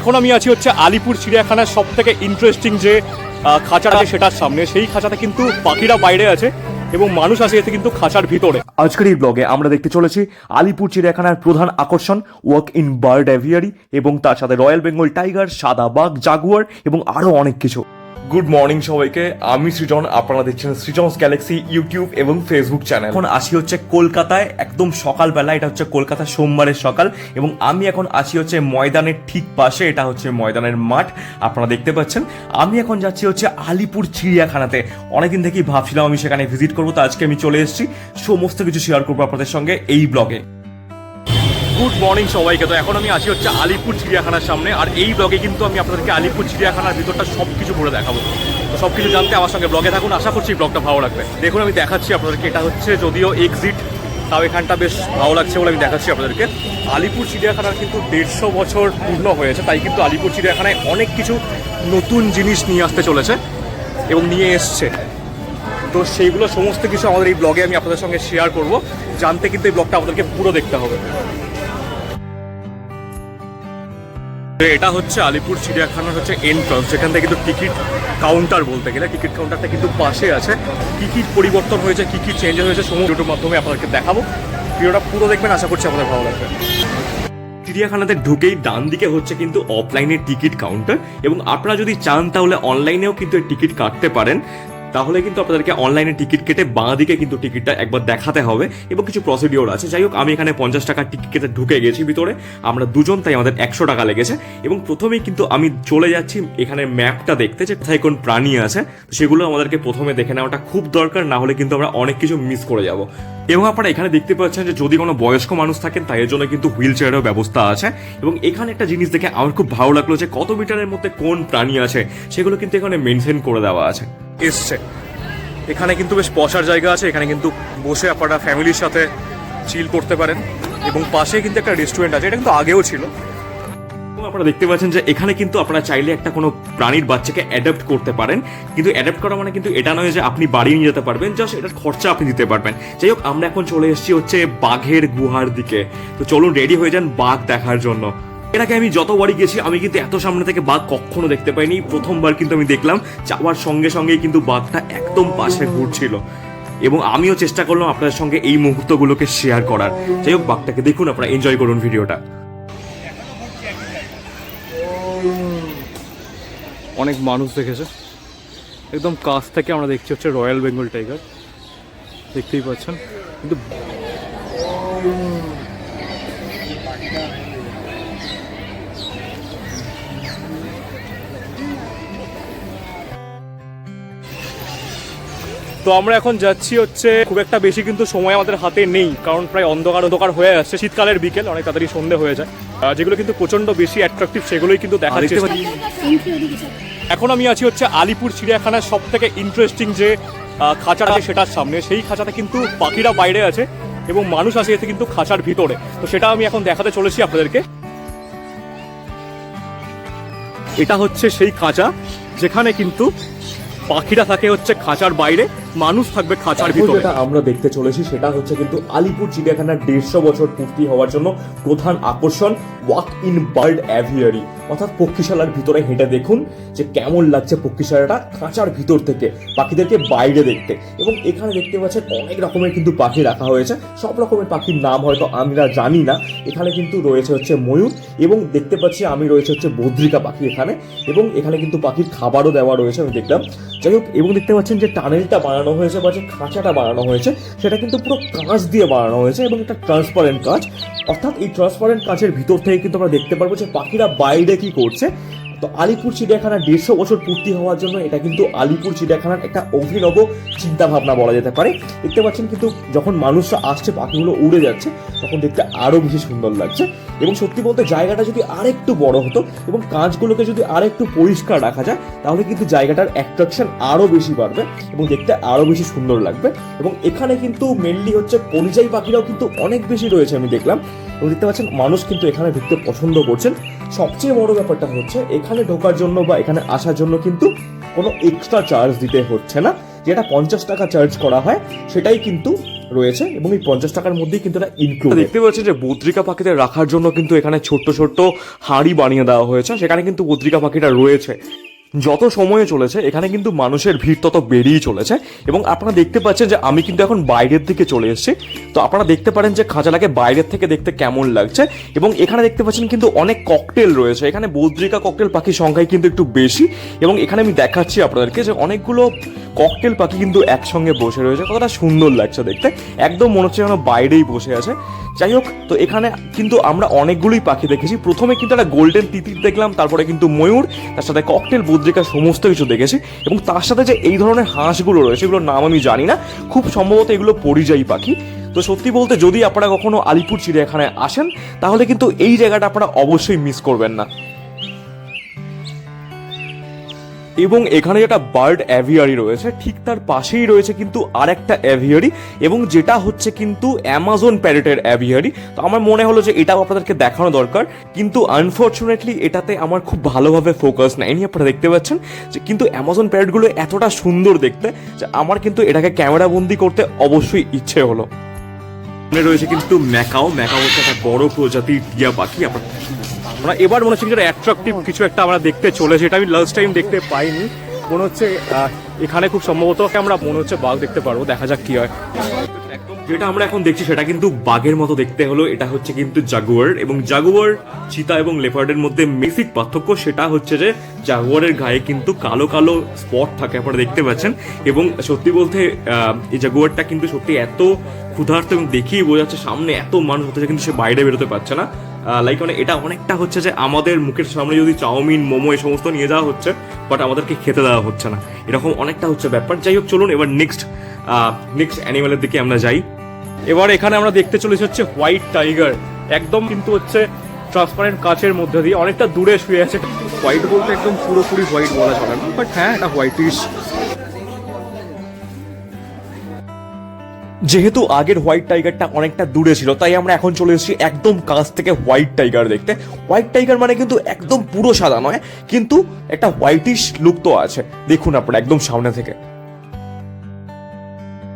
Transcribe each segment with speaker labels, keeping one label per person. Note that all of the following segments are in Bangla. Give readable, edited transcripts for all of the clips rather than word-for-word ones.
Speaker 1: এখন আমি আছি হচ্ছে আলিপুর চিড়িয়াখানার সব থেকে ইন্টারেস্টিং যে খাঁচাটা আছে সেটার সামনে। সেই খাঁচাতে কিন্তু পাখিরা বাইরে আছে এবং মানুষ আছে এতে কিন্তু খাঁচার ভিতরে। আজকের এই ব্লগে আমরা দেখতে চলেছি আলিপুর চিড়িয়াখানার প্রধান আকর্ষণ ওয়াক ইন বার্ড অ্যাভিয়ারি এবং তার সাথে রয়্যাল বেঙ্গল টাইগার, সাদা বাঘ, জাগুয়ার এবং আরও অনেক কিছু। গুড মর্নিং সবাইকে, আমি সৃজন, আপনারা দেখছেন সৃজনস গ্যালাক্সি ইউটিউব এবং ফেসবুক চ্যানেল। এখন আসি হচ্ছে কলকাতায় একদম সকালবেলা, এটা হচ্ছে কলকাতা সোমবারের সকাল এবং আমি এখন আসি হচ্ছে ময়দানের ঠিক পাশে, এটা হচ্ছে ময়দানের মাঠ আপনারা দেখতে পাচ্ছেন। আমি এখন যাচ্ছি হচ্ছে আলিপুর চিড়িয়াখানাতে। অনেকদিন থেকেই ভাবছিলাম আমি সেখানে ভিজিট করবো, তো আজকে আমি চলে এসেছি, সমস্ত কিছু শেয়ার করবো আপনাদের সঙ্গে এই ব্লগে। গুড মর্নিং সবাইকে। তো এখন আমি আছি হচ্ছে আলিপুর চিড়িয়াখানার সামনে, আর এই ব্লগে কিন্তু আমি আপনাদেরকে আলিপুর চিড়িয়াখানার ভিতরটা সব কিছু ঘুরে দেখাবো। তো সব কিছু জানতে আমার সঙ্গে ব্লগে থাকুন, আশা করছি এই ব্লগটা ভালো লাগবে। দেখুন আমি দেখাচ্ছি আপনাদেরকে, এটা হচ্ছে যদিও এক্সিট, তাও এখানটা বেশ ভালো লাগছে বলে আমি দেখাচ্ছি আপনাদেরকে। আলিপুর চিড়িয়াখানার কিন্তু 150 বছর পূর্ণ হয়েছে, তাই কিন্তু আলিপুর চিড়িয়াখানায় অনেক কিছু নতুন জিনিস নিয়ে আসতে চলেছে এবং নিয়ে এসছে। তো সেইগুলো সমস্ত কিছু আমাদের এই ব্লগে আমি আপনাদের সঙ্গে শেয়ার করব। জানতে কিন্তু এই ব্লগটা আপনাদেরকে পুরো দেখতে হবে। এটা হচ্ছে আলিপুর চিড়িয়াখানার হচ্ছে এন্ট্রান্স, যেখান থেকে কিন্তু টিকিট কাউন্টার বলতে গেলে, টিকিট কাউন্টারটা কিন্তু পাশে আছে। কী কী পরিবর্তন হয়েছে, কী কী চেঞ্জ হয়েছে সমস্ত ভিডিওর মাধ্যমে আপনাদেরকে দেখাবো। ভিডিওটা পুরো দেখবেন, আশা করছি আপনাদের ভালো লাগবে। চিড়িয়াখানাতে ঢুকেই ডান দিকে হচ্ছে কিন্তু অফলাইনের টিকিট কাউন্টার, এবং আপনারা যদি চান তাহলে অনলাইনেও কিন্তু টিকিট কাটতে পারেন। তাহলে কিন্তু আপনাদেরকে অনলাইনে টিকিট কেটে বাঁ দিকে কিন্তু টিকিটটা একবার দেখাতে হবে এবং কিছু প্রসিডিওর আছে। যাই হোক, আমি এখানে 50 টাকার টিকিট কেটে ঢুকে গেছি ভিতরে, আমরা দুজন, তাই আমাদের 100 টাকা লেগেছে। এবং প্রথমেই কিন্তু আমি চলে যাচ্ছি এখানে ম্যাপটা দেখতে, যে কোথায় কোন প্রাণী আছে, সেগুলো আমাদেরকে প্রথমে দেখে নেওয়াটা খুব দরকার, না হলে কিন্তু আমরা অনেক কিছু মিস করে যাব। এবং আপনারা এখানে দেখতে পাচ্ছেন যে যদি কোনো বয়স্ক মানুষ থাকেন তাই এর জন্য কিন্তু হুইল চেয়ারেরও ব্যবস্থা আছে। এবং এখানে একটা জিনিস দেখে আমার খুব ভালো লাগলো, যে কত মিটারের মধ্যে কোন প্রাণী আছে সেগুলো কিন্তু এখানে মেনশন করে দেওয়া আছে। এসছে এখানে কিন্তু বেশ বসার জায়গা আছে, এখানে কিন্তু বসে আপনারা ফ্যামিলির সাথে চিল করতে পারেন। এবং পাশে কিন্তু একটা রেস্টুরেন্ট আছে, এটা কিন্তু আগেও ছিল। আপনারা দেখতে পাচ্ছেন যে এখানে কিন্তু আপনারা চাইলে একটা কোনো প্রাণীর বাচ্চাকে অ্যাডাপ্ট করতে পারেন, কিন্তু অ্যাডাপ্ট করা মানে কিন্তু এটা নয় যে আপনি বাড়ি নিয়ে যেতে পারবেন, জাস্ট এটার খরচা আপনি দিতে পারবেন। যাই হোক, আমরা এখন চলে এসেছি হচ্ছে বাঘের গুহার দিকে। তো চলুন রেডি হয়ে যান বাঘ দেখার জন্য। এর আগে আমি যতবারই গেছি আমি কিন্তু এত সামনে থেকে বাঘ কখনো দেখতে পাইনি। প্রথমবার কিন্তু আমি দেখলাম, যাওয়ার সঙ্গে সঙ্গেই কিন্তু বাঘটা একদম পাশে ঘুরছিল এবং আমিও চেষ্টা করলাম আপনাদের সঙ্গে এই মুহূর্তগুলোকে শেয়ার করার। যাই হোক, বাঘটাকে দেখুন, আপনারা এনজয় করুন ভিডিওটা। অনেক মানুষ দেখেছে, একদম কাছ থেকে আমরা দেখছি হচ্ছে রয়্যাল বেঙ্গল টাইগার, দেখতেই পাচ্ছেন। কিন্তু তো আমরা এখন যাচ্ছি হচ্ছে, খুব একটা বেশি কিন্তু সময় আমাদের হাতে নেই, কারণ প্রায় অন্ধকার হয়ে আসছে। শীতকালের বিকেল, অনেক তাড়াতাড়ি সন্ধে হয়ে যায়। যেগুলো কিন্তু প্রচন্ড বেশি অ্যাট্রাকটিভ সেগুলোই কিন্তু দেখা যাচ্ছে। এখন আমি আছি হচ্ছে আলিপুর চিড়িয়াখানার সব থেকে ইন্টারেস্টিং যে খাঁচাটা আছে সেটার সামনে। সেই খাঁচাতে কিন্তু পাখিরা বাইরে আছে এবং মানুষ আছে এতে কিন্তু খাঁচার ভিতরে। তো সেটা আমি এখন দেখাতে চলেছি আপনাদেরকে। এটা হচ্ছে সেই খাঁচা যেখানে কিন্তু পাখিরা থাকে হচ্ছে খাঁচার বাইরে, মানুষ থাকবে খাঁচার ভিতরে। যেটা আমরা দেখতে চলেছি সেটা হচ্ছে কিন্তু আলিপুর চিড়িয়াখানার 150 বছর পূর্তি হওয়ার জন্য প্রধান আকর্ষণ ওয়াক ইন বার্ড অ্যাভিয়ারি, অর্থাৎ পক্ষীশালার ভিতরে হেঁটে দেখুন যে কেমন লাগছে পক্ষীশালাটা খাঁচার ভিতর থেকে পাখিদেরকে বাইরে দেখতে। এবং এখানে দেখতে পাচ্ছেন অনেক রকমের কিন্তু পাখি রাখা হয়েছে, সব রকমের পাখির নাম হয়তো আমরা জানি না। এখানে কিন্তু রয়েছে হচ্ছে ময়ূর, এবং দেখতে পাচ্ছি আমি রয়েছে হচ্ছে বদ্রিকা পাখি এখানে, এবং এখানে কিন্তু পাখির খাবারও দেওয়া রয়েছে আমি দেখলাম। যাই হোক, এবং দেখতে পাচ্ছেন যে টানেলটা বানানো হয়েছে বা যে খাঁচাটা বানানো হয়েছে সেটা কিন্তু পুরো কাঁচ দিয়ে বানানো হয়েছে এবং এটা ট্রান্সপারেন্ট কাঁচ। অর্থাৎ এই ট্রান্সপারেন্ট কাঁচের ভিতর থেকে কিন্তু আমরা দেখতে পারবো যে পাখিরা বাইরে কি করছে। তো আলিপুর চিড়িয়াখানা 150 বছর পূর্তি হওয়ার জন্য এটা কিন্তু আলিপুর চিড়িয়াখানার একটা অভিনব চিন্তা ভাবনা বলা যেতে পারে। দেখতে পাচ্ছেন কিন্তু যখন মানুষরা আসছে, পাখিগুলো উড়ে যাচ্ছে, তখন দেখতে আরো বেশি সুন্দর লাগছে। এবং সত্যি বলতে জায়গাটা যদি আরেকটু বড় হতো এবং কাঁচগুলোকে যদি আরেকটু পরিষ্কার রাখা যায়, তাহলে কিন্তু জায়গাটার অ্যাট্রাকশন আরো বেশি বাড়বে এবং দেখতে আরো বেশি সুন্দর লাগবে। এবং এখানে কিন্তু মেনলি হচ্ছে পরিযায়ী পাখিরাও কিন্তু অনেক বেশি রয়েছে আমি দেখলাম, এবং দেখতে পাচ্ছেন মানুষ কিন্তু এখানে ঢুকতে পছন্দ করছেন। সবচেয়ে বড় ব্যাপারটা হচ্ছে এখানে ঢোকার জন্য বা এখানে আসার জন্য কিন্তু কোনো এক্সট্রা চার্জ দিতে হচ্ছে না। যেটা 50 টাকা চার্জ করা হয় সেটাই কিন্তু রয়েছে এবং এই 50 টাকার মধ্যেই কিন্তু এটা ইনক্লুড। দেখতে পাচ্ছেন যে বদ্রিকা পাখিদের রাখার জন্য কিন্তু এখানে ছোট্ট ছোট্ট হাঁড়ি বানিয়ে দেওয়া হয়েছে, সেখানে কিন্তু বদ্রিকা পাখিটা রয়েছে। যত সময়ে চলেছে এখানে কিন্তু মানুষের ভিড় তত বেড়েই চলেছে এবং আপনারা দেখতে পাচ্ছেন যে আমি কিন্তু এখন বাইরের দিকে চলে এসেছি। তো আপনারা দেখতে পারেন যে খাঁচাটাকে বাইরের থেকে দেখতে কেমন লাগছে এবং এখানে দেখতে পাচ্ছেন কিন্তু অনেক ককটেল রয়েছে। এখানে বদ্রিকা ককটেল পাখির সংখ্যাই কিন্তু একটু বেশি এবং এখানে আমি দেখাচ্ছি আপনাদেরকে যে অনেকগুলো ককটেল পাখি কিন্তু একসঙ্গে বসে রয়েছে, কতটা সুন্দর লাগছে দেখতে, একদম মনে হচ্ছে যেন বাইরেই বসে আছে। যাই হোক, তো এখানে কিন্তু আমরা অনেকগুলোই পাখি দেখেছি। প্রথমে কিন্তু একটা গোল্ডেন তিতির দেখলাম, তারপরে কিন্তু ময়ূর, তার সাথে ককটেল, বদ্রিকা সমস্ত কিছু দেখেছি এবং তার সাথে যে এই ধরনের হাঁসগুলো রয়েছে এগুলোর নাম আমি জানি না, খুব সম্ভবত এগুলো পরিযায়ী পাখি। তো সত্যি বলতে যদি আপনারা কখনো আলিপুর চিড়িয়াখানায় আসেন তাহলে কিন্তু এই জায়গাটা আপনারা অবশ্যই মিস করবেন না। এবং এখানে যেটা বার্ড অ্যাভিয়ারি রয়েছে ঠিক তার পাশেই রয়েছে কিন্তু আরেকটা অ্যাভিয়ারি এবং যেটা হচ্ছে কিন্তু অ্যামাজন প্যারেটের অ্যাভিয়ারি। তো আমার মনে হলো যে এটাও আপনাদেরকে দেখানো দরকার, কিন্তু আনফর্চুনেটলি এটাতে আমার খুব ভালোভাবে ফোকাস নেয়নি। আপনারা দেখতে পাচ্ছেন যে কিন্তু অ্যামাজন প্যারেটগুলো এতটা সুন্দর দেখতে যে আমার কিন্তু এটাকে ক্যামেরা বন্দি করতে অবশ্যই ইচ্ছে হলো। রয়েছে কিন্তু ম্যাকাও হচ্ছে একটা বড় প্রজাতির টিয়া পাখি। আমরা এবার মনে হচ্ছে যেটা অ্যাট্রাকটিভ কিছু একটা আমরা দেখতে চলেছি, এটা আমি লাস্ট টাইম দেখতে পাইনি। মনে হচ্ছে এখানে খুব সম্ভবত আমরা মনে হচ্ছে বাঘ দেখতে পারবো, দেখা যাক কি হয়। যেটা আমরা এখন দেখছি সেটা কিন্তু বাঘের মতো দেখতে হলো, এটা হচ্ছে কিন্তু জাগুয়ার। এবং জাগুয়ার, চিতা এবং লেপার্ডের মধ্যে বেসিক পার্থক্য সেটা হচ্ছে যে জাগুয়ারের গায়ে কিন্তু কালো কালো স্পট থাকে, আপনারা দেখতে পাচ্ছেন। এবং সত্যি বলতে এই জাগুয়ারটা কিন্তু সত্যি এত ক্ষুধার্ত এবং দেখেই বোঝা যাচ্ছে সামনে এত মানুষ হচ্ছে কিন্তু সে বাইরে বেরোতে পারছে না। লাইক মানে এটা অনেকটা হচ্ছে যে আমাদের মুখের সামনে যদি চাউমিন, মোমো এই সমস্ত নিয়ে যাওয়া হচ্ছে বাট আমাদেরকে খেতে দেওয়া হচ্ছে না, এরকম অনেকটা হচ্ছে ব্যাপার। যাই হোক, চলুন এবার নেক্সট অ্যানিমেলের দিকে আমরা যাই। এবার এখানে আমরা দেখতে চলেছি হচ্ছে হোয়াইট টাইগার, একদম কিন্তু হচ্ছে ট্রান্সপারেন্ট কাচের মধ্যে দিয়ে অনেকটা দূরে শুয়ে আছে। হোয়াইট বলতে একদম পুরোপুরি হোয়াইট বলা চলে না, বাট হ্যাঁ এটা হোয়াইটিশ। যেহেতু আগের হোয়াইট টাইগারটা অনেকটা দূরে ছিল তাই আমরা এখন চলে এসেছি একদম কাছ থেকে হোয়াইট টাইগার দেখতে। হোয়াইট টাইগার মানে কিন্তু একদম পুরো সাদা নয়, কিন্তু একটা হোয়াইটিশ লুক তো আছে, দেখুন আপনারা একদম সামনে থেকে।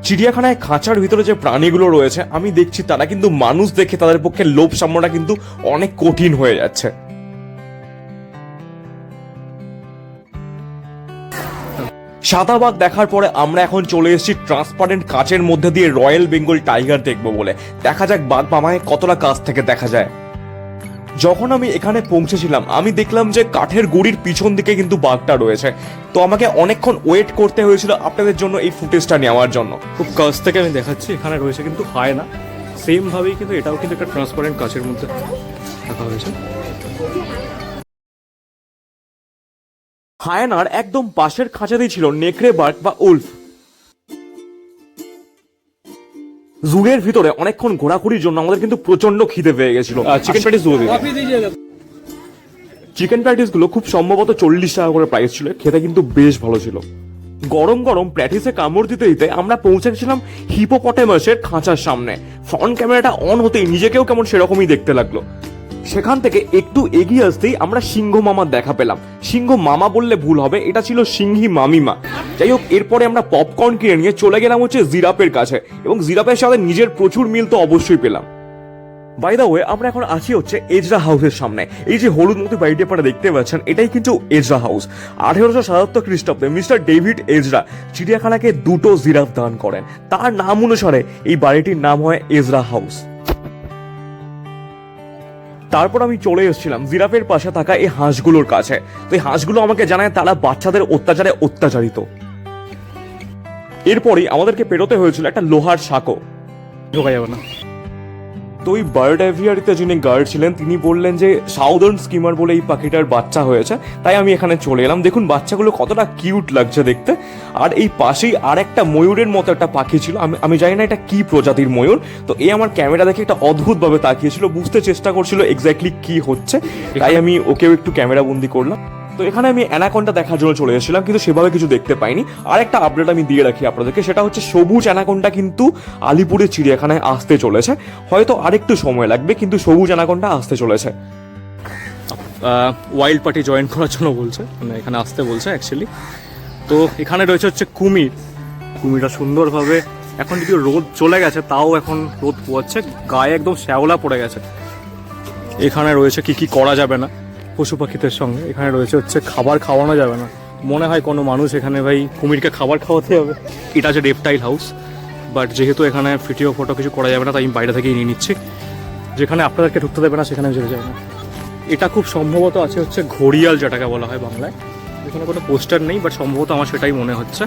Speaker 1: চিড়িয়াখানায় খাঁচার ভিতরে যে প্রাণীগুলো রয়েছে আমি দেখছি তারা কিন্তু মানুষ দেখে তাদের পক্ষে লোভ সামলানোটা কিন্তু অনেক কঠিন হয়ে যাচ্ছে। সাদা বাঘ দেখার পরে আমরা এখন চলে এসেছি ট্রান্সপারেন্ট কাচের মধ্যে দিয়ে রয়্যাল বেঙ্গল টাইগার দেখবো বলে। দেখা যাক বাঘ মামায় কতটা কাছ থেকে দেখা যায়। যখন আমি এখানে পৌঁছেছিলাম আমি দেখলাম যে কাঠের গুড়ির পিছন দিকে কিন্তু বাঘটা রয়েছে, তো আমাকে অনেকক্ষণ ওয়েট করতে হয়েছিল আপনাদের জন্য এই ফুটেজটা নেওয়ার জন্য। খুব কাছ থেকে আমি দেখাচ্ছি, এখানে রয়েছে কিন্তু হায়না, সেম ভাবেই কিন্তু এটাও কিন্তু একটা ট্রান্সপারেন্ট কাচের মধ্যে রাখা হয়েছে। হায়নার একদম পাশের খাঁচাতেই ছিল নেকড়ে বাঘ বা উলফ। জুয়ের ভিতরে অনেকক্ষণ ঘোরাঘুরির জন্য আমাদের কিন্তু প্রচন্ড খিদে পেয়ে গেছিল। চিকেন প্যাটিস চিকেন প্যাটিস গুলো খুব সম্ভবত 40 টাকা করে প্রাইস ছিল, খেতে কিন্তু বেশ ভালো ছিল। গরম গরম প্যাটিসে কামড় দিতে দিতে আমরা পৌঁছে গেছিলাম হিপোপটেমাসের খাঁচার সামনে। ফ্রন্ট ক্যামেরাটা অন হতেই নিজেকেও কেমন সেরকমই দেখতে লাগলো। সেখান থেকে একটু এগিয়ে আসতেই আমরা সিংহ মামার দেখা পেলাম। সিংহ মামা বললে ভুল হবে, এটা ছিল সিংহী মামিমা। যাই হোক, এরপরে আমরা পপকর্ন কিনে নিয়ে চলে গেলাম হচ্ছে জিরাফের কাছে এবং জিরাফের সাথে নিজের প্রচুর মিল তো অবশ্যই পেলাম। বাই দ্য ওয়ে, আমরা এখন আছি হচ্ছে এজরা হাউসের সামনে। এই যে হলুদ মতো বাড়িটি আপনারা দেখতে পাচ্ছেন এটাই কিন্তু এজরা হাউস। 1877 খ্রিস্টাব্দে মিস্টার ডেভিড এজরা চিড়িয়াখানাকে 2টো জিরাফ দান করেন। তার নাম অনুসারে এই বাড়িটির নাম হয় এজরা হাউস। তারপর আমি চলে এসেছিলাম জিরাফের পাশে থাকা এই হাঁসগুলোর কাছে। তো এই হাঁসগুলো আমাকে জানায় তারা বাচ্চাদের অত্যাচারে অত্যাচারিত। এরপরেই আমাদেরকে পেরোতে হয়েছিল একটা লোহার সাঁকো, ঢোকা যাবে না। তো ওই বার্ড অ্যাভিয়ারিতে যিনি গার্ড ছিলেন তিনি বললেন যে সাউদার্ন স্কিমার বলে এই পাখিটার বাচ্চা হয়েছে, তাই আমি এখানে চলে এলাম। দেখুন বাচ্চাগুলো কতটা কিউট লাগছে দেখতে। আর এই পাশেই আর একটা ময়ূরের মতো একটা পাখি ছিল, আমি জানি না এটা কি প্রজাতির ময়ূর। তো এই আমার ক্যামেরা দেখে একটা অদ্ভুতভাবে তাকিয়েছিল, বুঝতে চেষ্টা করছিল এক্স্যাক্টলি কি হচ্ছে, তাই আমি ওকেও একটু ক্যামেরা বন্দি করলাম। তো এখানে আমি অ্যানাকন্ডা দেখার জন্য চলে এসেছিলাম, কিন্তু সেভাবে কিছু দেখতে পাইনি। আর একটা আপডেট আমি দিয়ে রাখি আপনাদেরকে, সেটা হচ্ছে সবুজ অ্যানাকন্ডা কিন্তু আলিপুরের চিড়িয়াখানায় আসতে চলেছে। হয়তো আরেকটু সময় লাগবে, কিন্তু সবুজ অ্যানাকন্ডা আসতে চলেছে। ওয়াইল্ড পার্টি জয়েন করার জন্য বলছে, মানে এখানে আসতে বলছে অ্যাকচুয়ালি। তো এখানে রয়েছে হচ্ছে কুমিরটা সুন্দরভাবে এখন যদি রোদ চলে গেছে তাও এখন রোদ পোয়াচ্ছে, গায়ে একদম শ্যাওলা পড়ে গেছে। এখানে রয়েছে কি কি করা যাবে না পশু পাখিদের সঙ্গে। এখানে রয়েছে হচ্ছে খাবার খাওয়ানো যাবে না, মনে হয় কোনো মানুষ এখানে ভাই কুমিরকে খাবার খাওয়াতে হবে। এটা হচ্ছে রেপটাইল হাউস, বাট যেহেতু এখানে ভিডিও ফটো কিছু করা যাবে না তাই আমি বাইরে থেকেই নিয়ে নিচ্ছি। যেখানে আপনাদেরকে ঢুকতে দেবে না সেখানে যেতে যাবে না। এটা খুব সম্ভবত আছে হচ্ছে ঘড়িয়াল, যেটাকে বলা হয় বাংলায়। এখানে কোনো পোস্টার নেই, বাট সম্ভবত আমার সেটাই মনে হচ্ছে।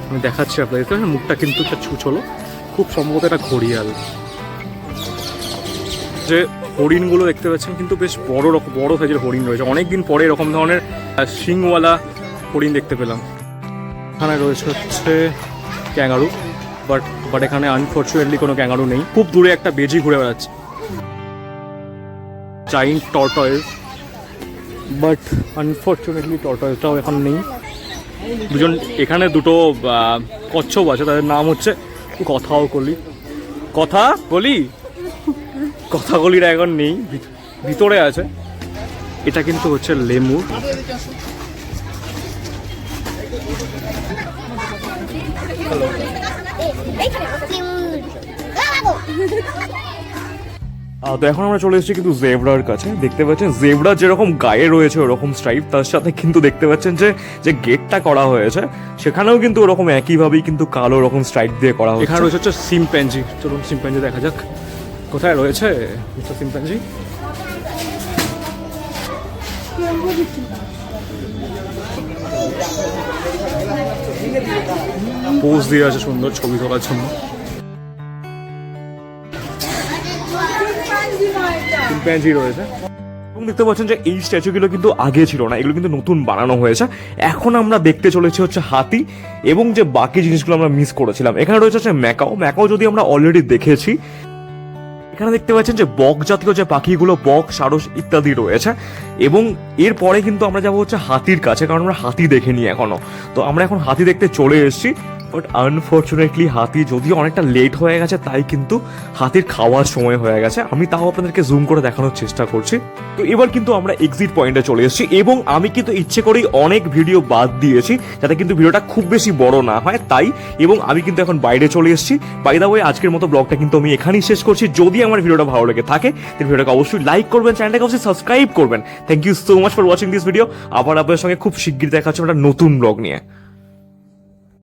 Speaker 1: আমি দেখাচ্ছি আপনাদেরকে, মুখটা কিন্তু একটা ছুঁচলো, খুব সম্ভবত এটা ঘড়িয়াল। যে হরিণগুলো দেখতে পাচ্ছেন কিন্তু বেশ বড় সাইজের হরিণ রয়েছে। অনেকদিন পরে এরকম ধরনের শিংওয়ালা হরিণ দেখতে পেলাম। এখানে রয়েছে হচ্ছে ক্যাঙ্গারু, বাট এখানে আনফর্চুনেটলি কোনো ক্যাঙ্গারু নেই। খুব দূরে একটা বেজি ঘুরে বেড়াচ্ছে, জাইন্ট টর্টয়েস, বাট আনফর্চুনেটলি টর্টয়েসটাও এখন নেই। এখানে দুটো কচ্ছপ আছে, তাদের নাম হচ্ছে কথাকলিরা এখন নেই, ভিতরে আছে। এটা কিন্তু হচ্ছে লেমুর। তো এখন আমরা চলে এসেছি কিন্তু জেব্রার কাছে। দেখতে পাচ্ছেন জেব্রা যেরকম গায়ে রয়েছে ওরকম স্ট্রাইপ, তার সাথে কিন্তু দেখতে পাচ্ছেন যে গেটটা করা হয়েছে সেখানেও কিন্তু ওরকম একইভাবেই কিন্তু কালো রকম স্ট্রাইপ দিয়ে করা হয়েছে। এখানে রয়েছে হচ্ছে সিম্প্যাঞ্জি। চলুন সিম্প্যাঞ্জি দেখা যাক কোথায় রয়েছে মিস্টার সিম্প্যাঞ্জি। পোজ দিয়ে আছে সুন্দর ছবি তোলার জন্য। চিম্প্যাঞ্জি রয়েছে এবং দেখতে পাচ্ছেন যে এই স্ট্যাচুগুলো কিন্তু আগে ছিল না, এগুলো কিন্তু নতুন বানানো হয়েছে। এখন আমরা দেখতে চলেছি হচ্ছে হাতি এবং যে বাকি জিনিসগুলো আমরা মিস করেছিলাম। এখানে রয়েছে হচ্ছে ম্যাকাও যদি আমরা অলরেডি দেখেছি। এখানে দেখতে পাচ্ছেন যে বক জাতীয় যে পাখিগুলো, বক, সারস ইত্যাদি রয়েছে। এবং এরপরে কিন্তু আমরা যাবো হচ্ছে হাতির কাছে, কারণ আমরা হাতি দেখিনি এখনো। তো আমরা এখন হাতি দেখতে চলে এসেছি, বাট আনফর্চুনেটলি হাতি যদিও অনেকটা লেট হয়ে গেছে, তাই কিন্তু হাতির খাওয়ার সময় হয়ে গেছে। আমি তাও আপনাদেরকে জুম করে দেখানোর চেষ্টা করছি। তো এবার কিন্তু আমরা এক্সিট পয়েন্টে চলে এসেছি এবং আমি কিন্তু ইচ্ছে করেই অনেক ভিডিও বাদ দিয়েছি যাতে কিন্তু ভিডিওটা খুব বেশি বড় না হয় তাই। এবং আমি কিন্তু এখন বাইরে চলে এসেছি। বাই দ্য ওয়ে, আজকের মতো ব্লগটা কিন্তু আমি এখানেই শেষ করছি। যদি আমার ভিডিওটা ভালো লেগে থাকে তাহলে ভিডিওটাকে অবশ্যই লাইক করবেন, চ্যানেলটাকে অবশ্যই সাবস্ক্রাইব করবেন। Thank you so much for watching this video. আবার আপনাদের সঙ্গে খুব শিগগির দেখা হচ্ছে একটা নতুন ব্লগ নিয়ে।